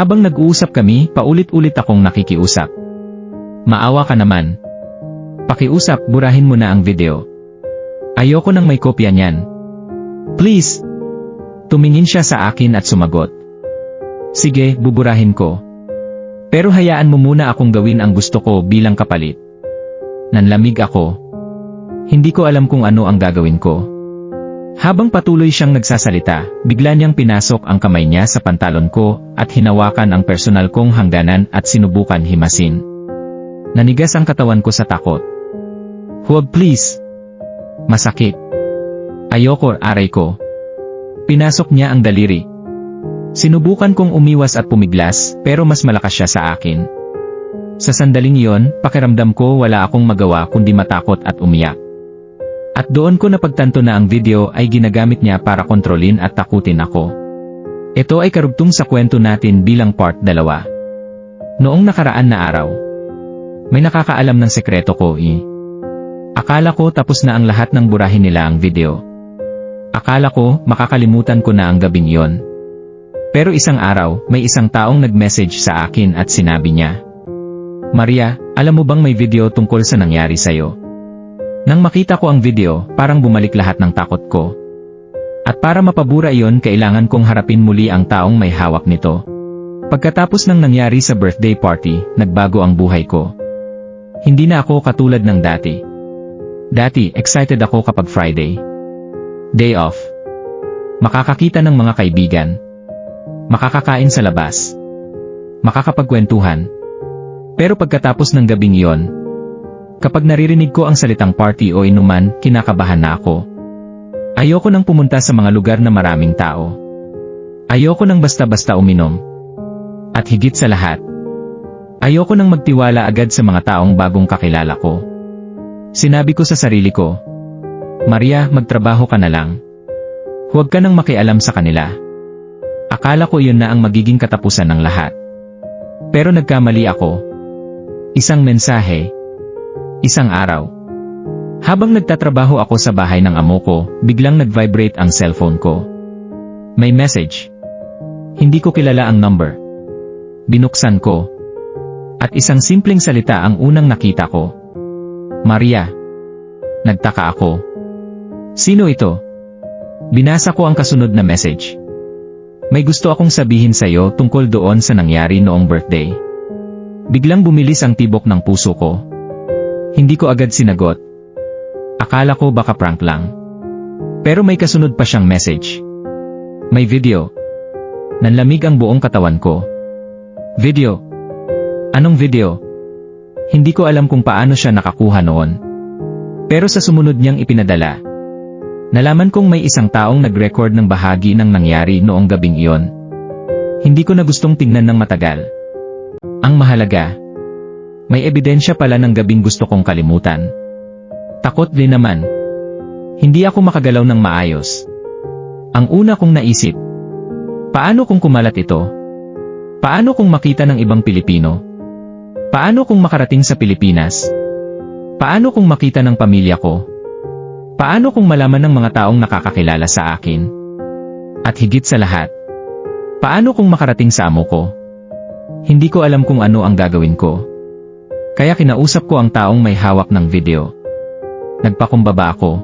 Habang nag-uusap kami, paulit-ulit akong nakikiusap. Maawa ka naman. Pakiusap, burahin mo na ang video. Ayoko nang may kopya niyan. Please. Tumingin siya sa akin at sumagot. Sige, buburahin ko. Pero hayaan mo muna akong gawin ang gusto ko bilang kapalit. Nanlamig ako. Hindi ko alam kung ano ang gagawin ko. Habang patuloy siyang nagsasalita, bigla niyang pinasok ang kamay niya sa pantalon ko at hinawakan ang personal kong hangganan at sinubukan himasin. Nanigas ang katawan ko sa takot. Huwag please. Masakit. Ayoko, aray ko. Pinasok niya ang daliri. Sinubukan kong umiwas at pumiglas, pero mas malakas siya sa akin. Sa sandaling iyon, pakiramdam ko wala akong magawa kundi matakot at umiyak. At doon ko napagtanto na ang video ay ginagamit niya para kontrolin at takutin ako. Ito ay karugtong sa kwento natin bilang part 2. Noong nakaraan na araw, may nakakaalam ng sekreto ko Akala ko tapos na ang lahat ng burahin nila ang video. Akala ko makakalimutan ko na ang gabing iyon. Pero isang araw, may isang taong nag-message sa akin at sinabi niya, Maria, alam mo bang may video tungkol sa nangyari sa'yo? Nang makita ko ang video, parang bumalik lahat ng takot ko. At para mapabura iyon, kailangan kong harapin muli ang taong may hawak nito. Pagkatapos ng nangyari sa birthday party, nagbago ang buhay ko. Hindi na ako katulad ng dati. Dati, excited ako kapag Friday. Day off. Makakakita ng mga kaibigan. Makakakain sa labas. Makakapagkwentuhan. Pero pagkatapos ng gabing iyon, kapag naririnig ko ang salitang party o inuman, kinakabahan na ako. Ayoko nang pumunta sa mga lugar na maraming tao. Ayoko nang basta-basta uminom. At higit sa lahat, ayoko nang magtiwala agad sa mga taong bagong kakilala ko. Sinabi ko sa sarili ko, Maria, magtrabaho ka na lang. Huwag ka nang makialam sa kanila. Akala ko yun na ang magiging katapusan ng lahat. Pero nagkamali ako. Isang mensahe. Isang araw. Habang nagtatrabaho ako sa bahay ng amo ko, biglang nag-vibrate ang cellphone ko. May message. Hindi ko kilala ang number. Binuksan ko. At isang simpleng salita ang unang nakita ko. Maria. Nagtaka ako. Sino ito? Binasa ko ang kasunod na message. May gusto akong sabihin sa'yo tungkol doon sa nangyari noong birthday. Biglang bumilis ang tibok ng puso ko. Hindi ko agad sinagot. Akala ko baka prank lang. Pero may kasunod pa siyang message. May video. Nanlamig ang buong katawan ko. Video? Anong video? Hindi ko alam kung paano siya nakakuha noon. Pero sa sumunod niyang ipinadala, nalaman kong may isang taong nag-record ng bahagi ng nangyari noong gabing iyon. Hindi ko na gustong tingnan ng matagal. Ang mahalaga, may ebidensya pala ng gabing gusto kong kalimutan. Takot din naman. Hindi ako makagalaw ng maayos. Ang una kong naisip, paano kung kumalat ito? Paano kung makita ng ibang Pilipino? Paano kung makarating sa Pilipinas? Paano kung makita ng pamilya ko? Paano kung malaman ng mga taong nakakakilala sa akin? At higit sa lahat, paano kung makarating sa amo ko? Hindi ko alam kung ano ang gagawin ko. Kaya kinausap ko ang taong may hawak ng video. Nagpakumbaba ako.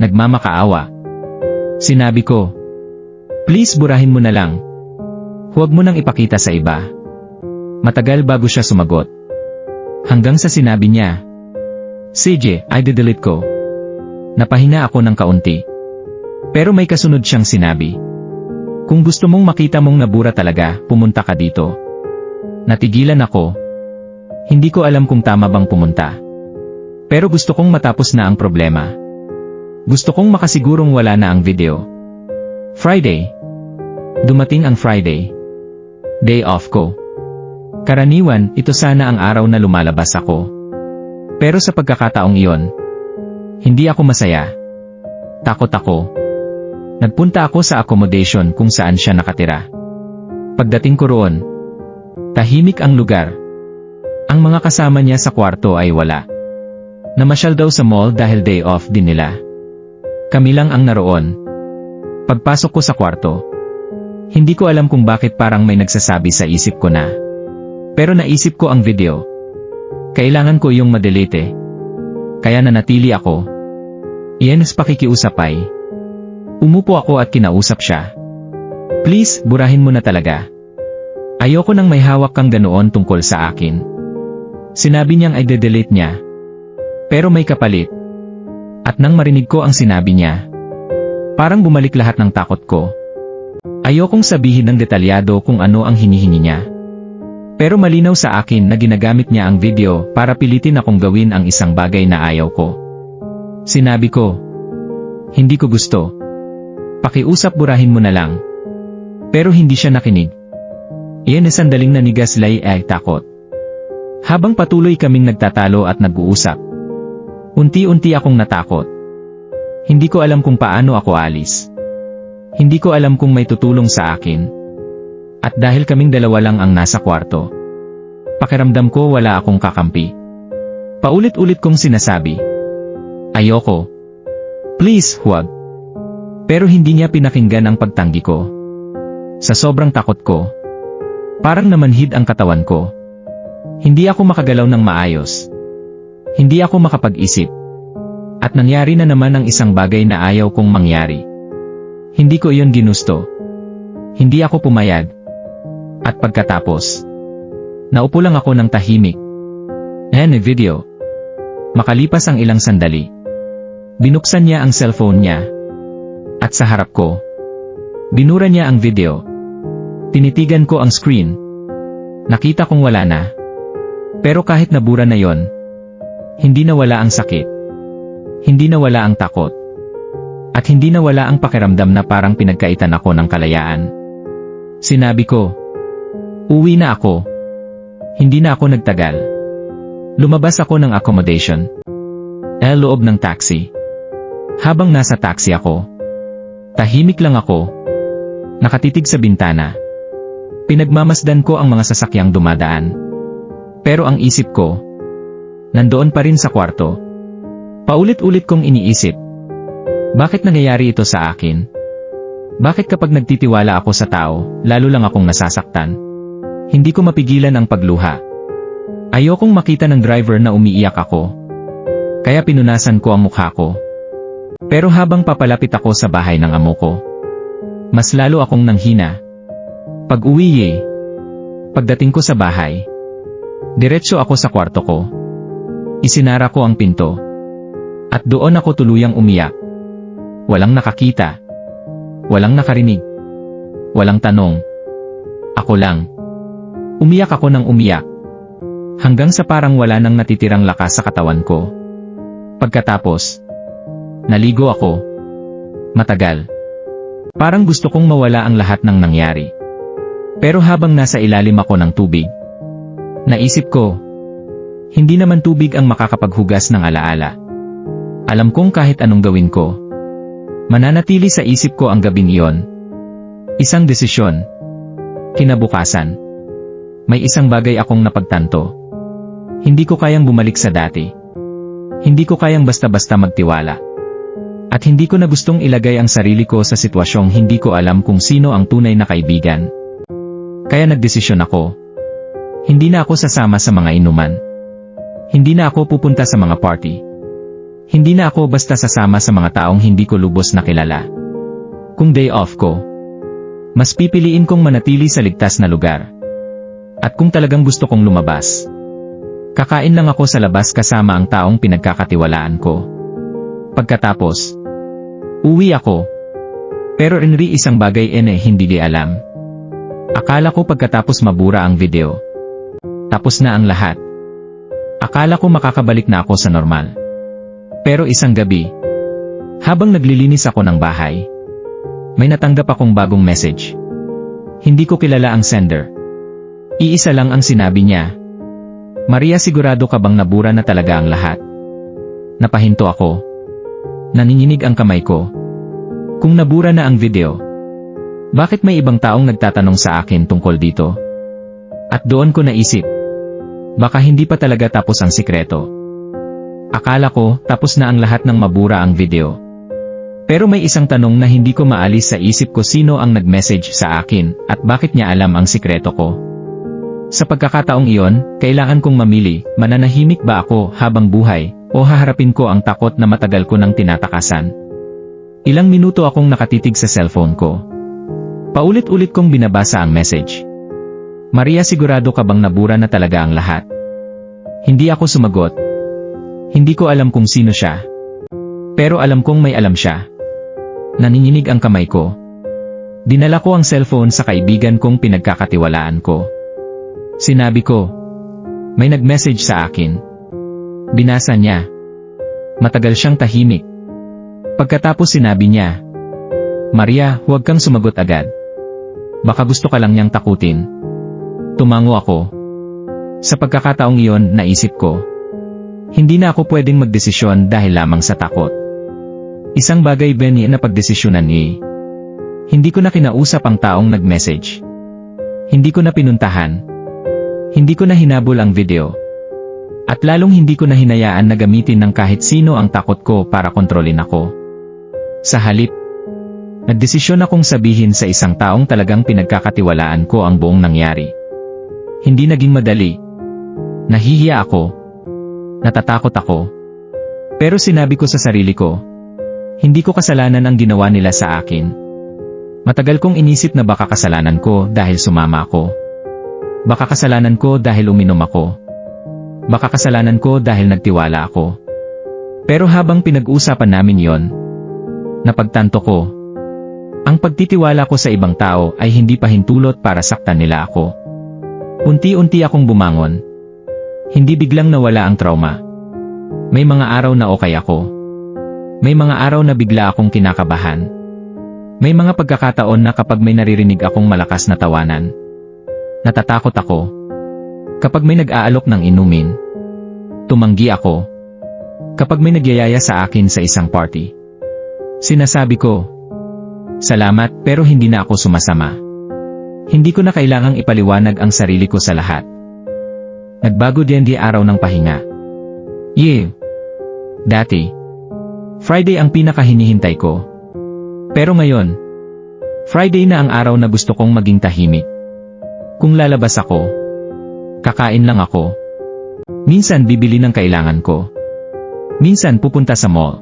Nagmamakaawa. Sinabi ko, please burahin mo na lang. Huwag mo nang ipakita sa iba. Matagal bago siya sumagot. Hanggang sa sinabi niya, CJ, i-delete ko. Napahinga ako ng kaunti. Pero may kasunod siyang sinabi. Kung gusto mong makita mong nabura talaga, pumunta ka dito. Natigilan ako. Hindi ko alam kung tama bang pumunta. Pero gusto kong matapos na ang problema. Gusto kong makasigurong wala na ang video. Friday. Dumating ang Friday. Day off ko. Karaniwan, ito sana ang araw na lumalabas ako. Pero sa pagkakataong iyon, hindi ako masaya. Takot ako. Nagpunta ako sa accommodation kung saan siya nakatira. Pagdating ko roon, tahimik ang lugar. Ang mga kasama niya sa kwarto ay wala. Namasyal daw sa mall dahil day off din nila. Kami lang ang naroon. Pagpasok ko sa kwarto, Hindi ko alam kung bakit parang may nagsasabi sa isip ko na. Pero naisip ko ang video. Kailangan ko yung madelete. Kaya nanatili ako. Iyan sa pakikiusap ay. Umupo ako at kinausap siya. Please, burahin mo na talaga. Ayoko nang may hawak kang ganoon tungkol sa akin. Sinabi niyang ay de-delete niya. Pero may kapalit. At nang marinig ko ang sinabi niya, parang bumalik lahat ng takot ko. Ayokong sabihin ng detalyado kung ano ang hinihingi niya. Pero malinaw sa akin na ginagamit niya ang video para pilitin akong gawin ang isang bagay na ayaw ko. Sinabi ko, hindi ko gusto. Pakiusap, burahin mo na lang. Pero hindi siya nakinig. Iyan na sandaling nanigaslay ay takot. Habang patuloy kaming nagtatalo at nag-uusap, unti-unti akong natakot. Hindi ko alam kung paano ako alis. Hindi ko alam kung may tutulong sa akin. At dahil kaming dalawa lang ang nasa kwarto, pakiramdam ko wala akong kakampi. Paulit-ulit kong sinasabi, ayoko. Please, huwag. Pero hindi niya pinakinggan ang pagtanggi ko. Sa sobrang takot ko, parang namanhid ang katawan ko. Hindi ako makagalaw ng maayos. Hindi ako makapag-isip. At nangyari na naman ang isang bagay na ayaw kong mangyari. Hindi ko iyon ginusto. Hindi ako pumayag. At pagkatapos, naupo lang ako ng tahimik. Video. Makalipas ang ilang sandali, binuksan niya ang cellphone niya. At sa harap ko, binura niya ang video. Tinitigan ko ang screen. Nakita kong wala na. Pero kahit nabura na yon, hindi nawala ang sakit. Hindi nawala ang takot. At hindi nawala ang pakiramdam na parang pinagkaitan ako ng kalayaan. Sinabi ko, uwi na ako. Hindi na ako nagtagal. Lumabas ako ng accommodation. Loob ng taxi. Habang nasa taxi ako, tahimik lang ako. Nakatitig sa bintana. Pinagmamasdan ko ang mga sasakyang dumadaan. Pero ang isip ko, nandoon pa rin sa kwarto. Paulit-ulit kong iniisip, bakit nangyayari ito sa akin? Bakit kapag nagtitiwala ako sa tao, lalo lang akong nasasaktan? Hindi ko mapigilan ang pagluha. Ayokong makita ng driver na umiiyak ako. Kaya pinunasan ko ang mukha ko. Pero habang papalapit ako sa bahay ng amo ko, mas lalo akong nanghina. Pag-uwi pagdating ko sa bahay, diretso ako sa kwarto ko. Isinara ko ang pinto. At doon ako tuluyang umiyak. Walang nakakita. Walang nakarinig. Walang tanong. Ako lang. Umiyak ako ng umiyak. Hanggang sa parang wala nang natitirang lakas sa katawan ko. Pagkatapos, naligo ako. Matagal. Parang gusto kong mawala ang lahat ng nangyari. Pero habang nasa ilalim ako ng tubig, naisip ko, hindi naman tubig ang makakapaghugas ng alaala. Alam kong kahit anong gawin ko, mananatili sa isip ko ang gabing iyon. Isang desisyon. Kinabukasan, may isang bagay akong napagtanto. Hindi ko kayang bumalik sa dati. Hindi ko kayang basta-basta magtiwala. At hindi ko na gustong ilagay ang sarili ko sa sitwasyong hindi ko alam kung sino ang tunay na kaibigan. Kaya nagdesisyon ako. Hindi na ako sasama sa mga inuman. Hindi na ako pupunta sa mga party. Hindi na ako basta sasama sa mga taong hindi ko lubos na kilala. Kung day off ko, mas pipiliin kong manatili sa ligtas na lugar. At kung talagang gusto kong lumabas, kakain lang ako sa labas kasama ang taong pinagkakatiwalaan ko. Pagkatapos, uwi ako. Pero rinri isang bagay hindi di alam. Akala ko pagkatapos mabura ang video, tapos na ang lahat. Akala ko makakabalik na ako sa normal. Pero isang gabi, habang naglilinis ako ng bahay, may natanggap akong bagong message. Hindi ko kilala ang sender. Iisa lang ang sinabi niya. Maria, sigurado ka bang nabura na talaga ang lahat? Napahinto ako. Nanginginig ang kamay ko. Kung nabura na ang video, bakit may ibang taong nagtatanong sa akin tungkol dito? At doon ko naisip, baka hindi pa talaga tapos ang sikreto. Akala ko, tapos na ang lahat ng mabura ang video. Pero may isang tanong na hindi ko maalis sa isip ko, sino ang nag-message sa akin at bakit niya alam ang sikreto ko. Sa pagkakataong iyon, kailangan kong mamili, mananahimik ba ako habang buhay o haharapin ko ang takot na matagal ko nang tinatakasan. Ilang minuto akong nakatitig sa cellphone ko. Paulit-ulit kong binabasa ang message. Maria, sigurado ka bang nabura na talaga ang lahat? Hindi ako sumagot. Hindi ko alam kung sino siya. Pero alam kong may alam siya. Nanginginig ang kamay ko. Dinala ko ang cellphone sa kaibigan kong pinagkakatiwalaan ko. Sinabi ko, may nag-message sa akin. Binasa niya. Matagal siyang tahimik. Pagkatapos sinabi niya, Maria, huwag kang sumagot agad. Baka gusto ka lang niyang takutin. Tumango ako. Sa pagkakataong iyon, naisip ko, hindi na ako pwedeng magdesisyon dahil lamang sa takot. Isang bagay ba na pagdesisyonan ni? Hindi ko na kinausap ang taong nag-message. Hindi ko na pinuntahan. Hindi ko na hinabol ang video. At lalong hindi ko na hinayaan na gamitin ng kahit sino ang takot ko para kontrolin ako. Sa halip, nagdesisyon akong sabihin sa isang taong talagang pinagkakatiwalaan ko ang buong nangyari. Hindi naging madali. Nahihiya ako. Natatakot ako. Pero sinabi ko sa sarili ko, hindi ko kasalanan ang ginawa nila sa akin. Matagal kong inisip na baka kasalanan ko dahil sumama ako. Baka kasalanan ko dahil uminom ako. Baka kasalanan ko dahil nagtiwala ako. Pero habang pinag-uusapan namin yon, napagtanto ko, ang pagtitiwala ko sa ibang tao ay hindi pahintulot para saktan nila ako. Unti-unti akong bumangon. Hindi biglang nawala ang trauma. May mga araw na okay ako. May mga araw na bigla akong kinakabahan. May mga pagkakataon na kapag may naririnig akong malakas na tawanan, natatakot ako. Kapag may nag-aalok ng inumin, tumanggi ako. Kapag may nagyayaya sa akin sa isang party, sinasabi ko, salamat, pero hindi na ako sumasama. Hindi ko na kailangang ipaliwanag ang sarili ko sa lahat. Nagbago din di araw ng pahinga. Dati, Friday ang pinakahinihintay ko. Pero ngayon, Friday na ang araw na gusto kong maging tahimik. Kung lalabas ako, kakain lang ako. Minsan bibili ng kailangan ko. Minsan pupunta sa mall.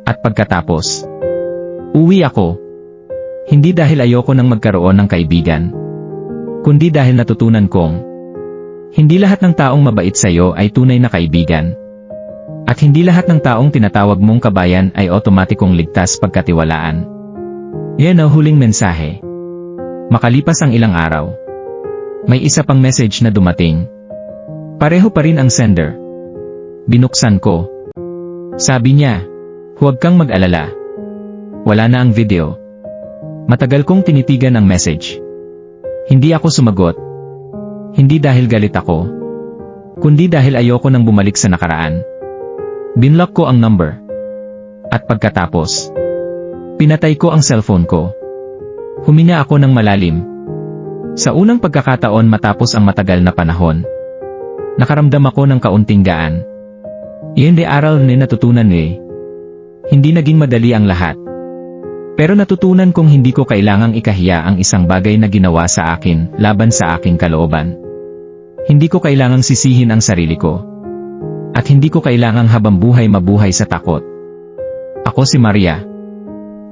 At pagkatapos, uwi ako. Hindi dahil ayoko nang magkaroon ng kaibigan, kundi dahil natutunan kong, hindi lahat ng taong mabait sa'yo ay tunay na kaibigan. At hindi lahat ng taong tinatawag mong kabayan ay otomatikong ligtas pagkatiwalaan. Yan ang huling mensahe. Makalipas ang ilang araw, may isa pang message na dumating. Pareho pa rin ang sender. Binuksan ko. Sabi niya, huwag kang mag-alala. Wala na ang video. Matagal kong tinitigan ang message. Hindi ako sumagot. Hindi dahil galit ako, kundi dahil ayoko nang bumalik sa nakaraan. Binlock ko ang number. At pagkatapos, pinatay ko ang cellphone ko. Huminga ako ng malalim. Sa unang pagkakataon matapos ang matagal na panahon, nakaramdam ako ng kaunting gaan. Iyon di aral ni natutunan ni. Hindi naging madali ang lahat. Pero natutunan kong hindi ko kailangang ikahiya ang isang bagay na ginawa sa akin laban sa aking kalooban. Hindi ko kailangang sisihin ang sarili ko. At hindi ko kailangang habang buhay mabuhay sa takot. Ako si Maria.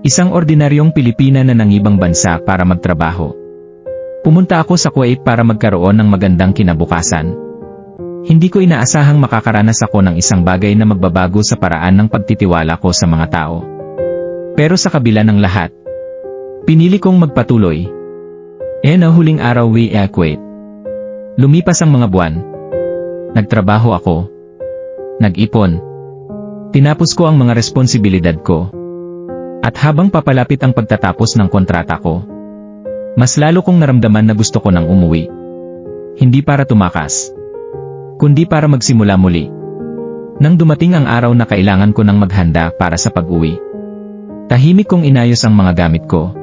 Isang ordinaryong Pilipina na nangibang bansa para magtrabaho. Pumunta ako sa Kuwait para magkaroon ng magandang kinabukasan. Hindi ko inaasahang makakaranas ako ng isang bagay na magbabago sa paraan ng pagtitiwala ko sa mga tao. Pero sa kabila ng lahat, pinili kong magpatuloy. Na huling araw Kuwait. Lumipas ang mga buwan. Nagtrabaho ako. Nag-ipon. Tinapos ko ang mga responsibilidad ko. At habang papalapit ang pagtatapos ng kontrata ko, mas lalo kong naramdaman na gusto ko nang umuwi. Hindi para tumakas, kundi para magsimula muli. Nang dumating ang araw na kailangan ko nang maghanda para sa pag-uwi, tahimik kong inayos ang mga gamit ko.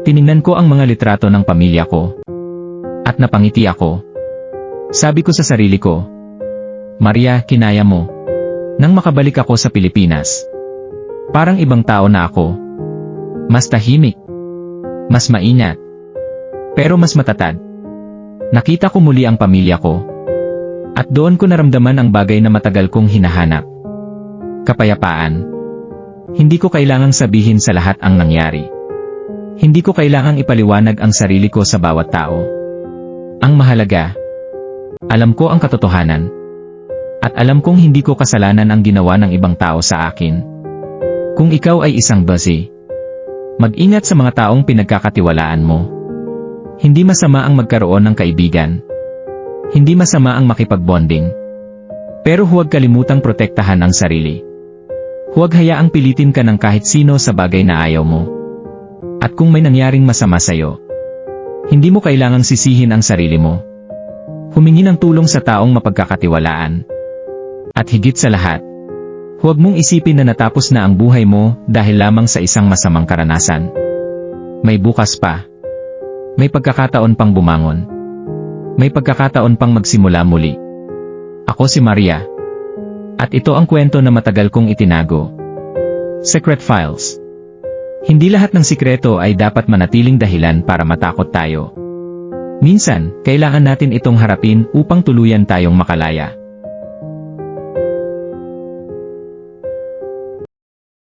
Tiningnan ko ang mga litrato ng pamilya ko. At napangiti ako. Sabi ko sa sarili ko, Maria, kinaya mo. Nang makabalik ako sa Pilipinas, Parang ibang tao na ako. Mas tahimik. Mas maingat. Pero mas matatag. Nakita ko muli ang pamilya ko. At doon ko naramdaman ang bagay na matagal kong hinahanap. Kapayapaan. Hindi ko kailangang sabihin sa lahat ang nangyari. Hindi ko kailangang ipaliwanag ang sarili ko sa bawat tao. Ang mahalaga, alam ko ang katotohanan. At alam kong hindi ko kasalanan ang ginawa ng ibang tao sa akin. Kung ikaw ay isang busy, mag-ingat sa mga taong pinagkakatiwalaan mo. Hindi masama ang magkaroon ng kaibigan. Hindi masama ang makipagbonding. Pero huwag kalimutang protektahan ang sarili. Huwag hayaang pilitin ka ng kahit sino sa bagay na ayaw mo. At kung may nangyaring masama sa'yo, hindi mo kailangang sisihin ang sarili mo. Humingi ng tulong sa taong mapagkakatiwalaan. At higit sa lahat, huwag mong isipin na natapos na ang buhay mo dahil lamang sa isang masamang karanasan. May bukas pa. May pagkakataon pang bumangon. May pagkakataon pang magsimula muli. Ako si Maria. At ito ang kwento na matagal kong itinago. Secret Files. Hindi lahat ng sikreto ay dapat manatiling dahilan para matakot tayo. Minsan, kailangan natin itong harapin upang tuluyan tayong makalaya.